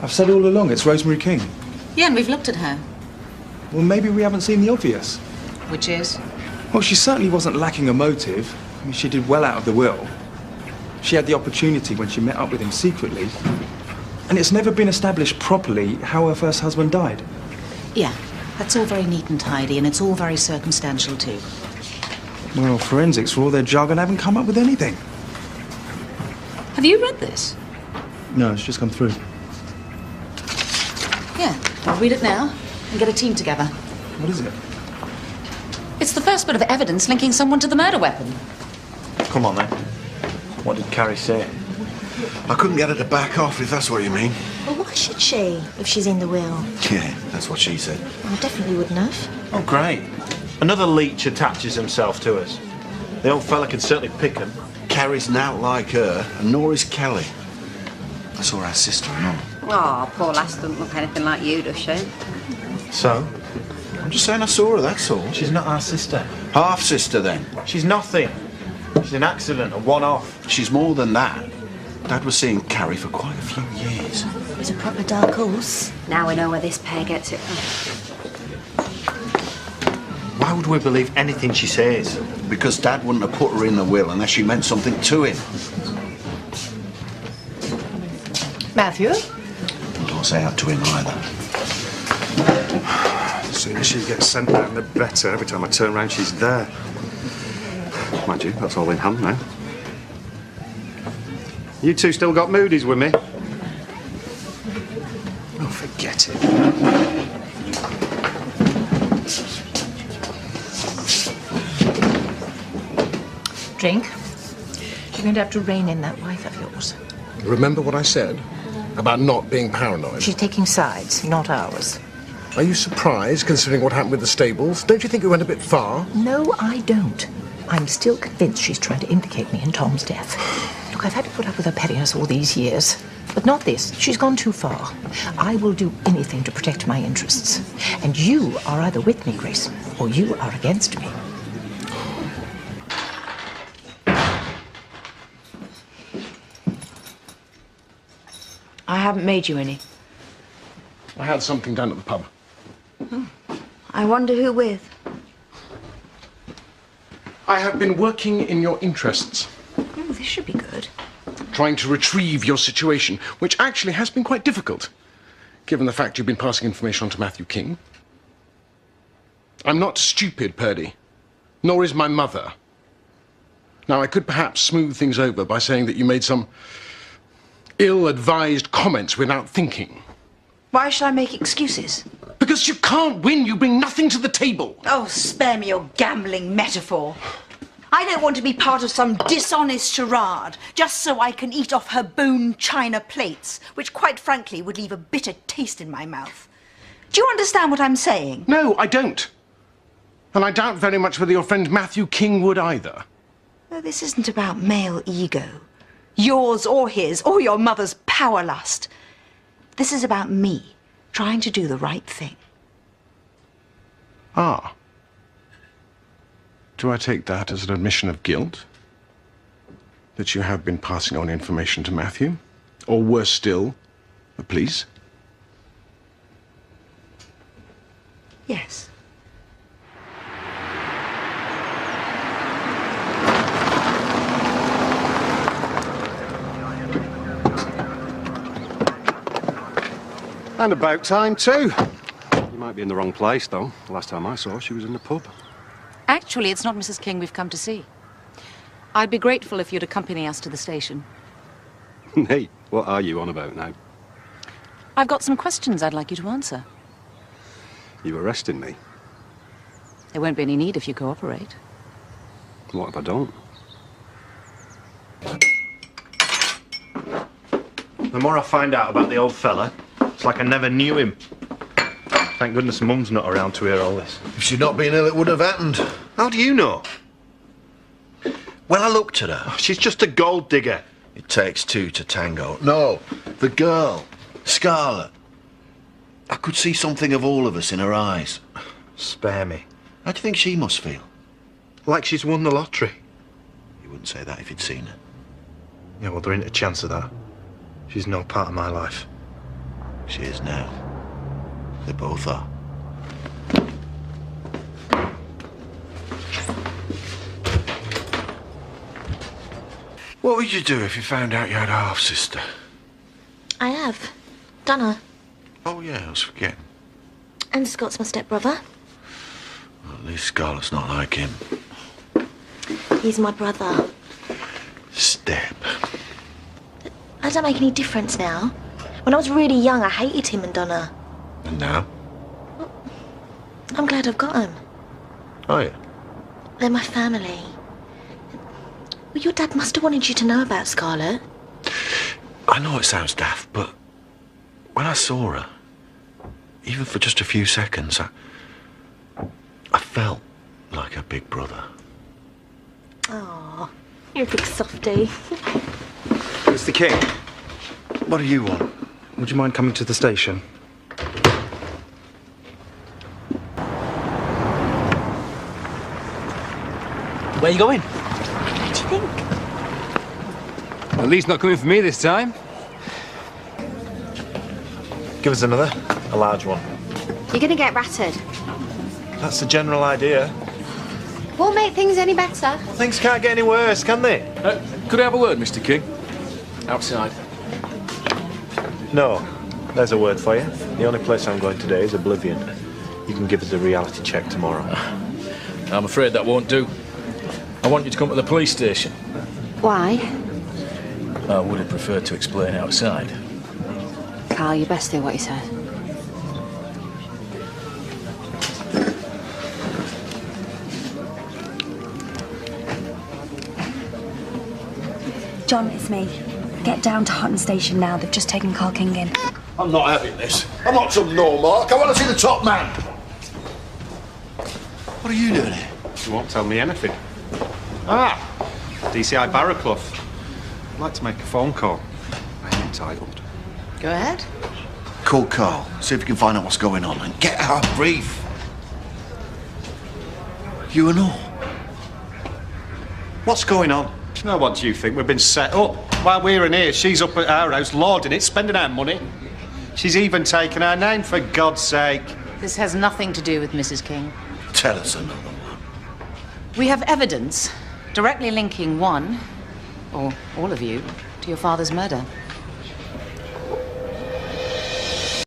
I've said all along, it's Rosemary King. Yeah, and we've looked at her. Well, maybe we haven't seen the obvious. Which is? Well, she certainly wasn't lacking a motive. I mean, she did well out of the will. She had the opportunity when she met up with him secretly. And it's never been established properly how her first husband died. Yeah, that's all very neat and tidy, and it's all very circumstantial too. Well, forensics, for all their jargon, haven't come up with anything. Have you read this? No, it's just come through. Yeah, I'll read it now and get a team together. What is it? It's the first bit of evidence linking someone to the murder weapon. Come on, then. What did Carrie say? I couldn't get her to back off, if that's what you mean. Well, why should she, if she's in the will? Yeah, that's what she said. I definitely wouldn't have. Oh, great. Another leech attaches himself to us. The old fella can certainly pick him. Carrie's not like her, and nor is Kelly. I saw our sister and all. Oh, poor lass doesn't look anything like you, does she? So? I'm just saying I saw her, that's all. She's not our sister. Half-sister, then. She's nothing. She's an accident, a one-off. She's more than that. Dad was seeing Carrie for quite a few years. It was a proper dark horse. Now we know where this pair gets it from. Why would we believe anything she says? Because Dad wouldn't have put her in the will unless she meant something to him. Matthew? Don't say that to him either. As soon as she gets sent down, the better. Every time I turn around, she's there. Mind you, that's all in hand now. You two still got moodies with me? Oh, forget it. Drink. You're going to have to rein in that wife of yours. Remember what I said about not being paranoid? She's taking sides, not ours. Are you surprised, considering what happened with the stables? Don't you think it went a bit far? No, I don't. I'm still convinced she's trying to implicate me in Tom's death. Look, I've had to put up with her pettiness all these years. But not this. She's gone too far. I will do anything to protect my interests. And you are either with me, Grayson, or you are against me. I haven't made you any. I had something done at the pub. Oh. I wonder who with. I have been working in your interests. Oh, this should be good. Trying to retrieve your situation, which actually has been quite difficult, given the fact you've been passing information on to Matthew King. I'm not stupid, Purdy, nor is my mother. Now, I could perhaps smooth things over by saying that you made some ill-advised comments without thinking. Why should I make excuses? Because you can't win. You bring nothing to the table. Oh, spare me your gambling metaphor. I don't want to be part of some dishonest charade just so I can eat off her bone china plates, which, quite frankly, would leave a bitter taste in my mouth. Do you understand what I'm saying? No, I don't. And I doubt very much whether your friend Matthew King would either. No, this isn't about male ego. Yours or his, or your mother's power lust. This is about me trying to do the right thing. Ah. Do I take that as an admission of guilt? That you have been passing on information to Matthew? Or worse still, the police? Yes. And about time, too. You might be in the wrong place, though. The last time I saw her, she was in the pub. Actually, it's not Mrs. King we've come to see. I'd be grateful if you'd accompany us to the station. Hey, what are you on about now? I've got some questions I'd like you to answer. You arresting me? There won't be any need if you cooperate. What if I don't? The more I find out about the old fella, it's like I never knew him. Thank goodness Mum's not around to hear all this. If she'd not been ill, it would have happened. How do you know? Well, I looked at her. Oh, she's just a gold digger. It takes two to tango. No, the girl, Scarlett. I could see something of all of us in her eyes. Spare me. How do you think she must feel? Like she's won the lottery. You wouldn't say that if you'd seen her. Yeah, well, there ain't a chance of that. She's no part of my life. She is now. They both are. What would you do if you found out you had a half-sister? I have. Done her. Oh, yeah, I was forgetting. And Scott's my stepbrother. Well, at least Scarlett's not like him. He's my brother. Step. That don't make any difference now. When I was really young, I hated him and Donna. And now? I'm glad I've got them. Oh, yeah. They're my family. Well, your dad must have wanted you to know about Scarlett. I know it sounds daft, but when I saw her, even for just a few seconds, I felt like a big brother. Oh, you're a big softie. Mr. King, What do you want? would you mind coming to the station? Where are you going? What do you think? At least not coming for me this time. Give us another. A large one. You're gonna get ratted. That's the general idea. Won't make things any better. Things can't get any worse, can they? Could I have a word, Mr. King? Outside. No. There's a word for you. The only place I'm going today is Oblivion. You can give us a reality check tomorrow. I'm afraid that won't do. I want you to come to the police station. Why? I would have preferred to explain outside. Carl, you best do what he says. John, it's me. Get down to Hutton Station now. They've just taken Carl King in. I'm not having this. I'm not some no-mark. I want to see the top man. What are you doing here? You won't tell me anything. Ah, DCI Barraclough. I'd like to make a phone call. I am entitled. Go ahead. Call Carl. See if you can find out what's going on and get our brief. You and all. What's going on? Now, what do you think? We've been set up. While we're in here, she's up at our house, lording it, spending our money. She's even taken our name, for God's sake. This has nothing to do with Mrs. King. Tell us another one. We have evidence directly linking one, or all of you, to your father's murder.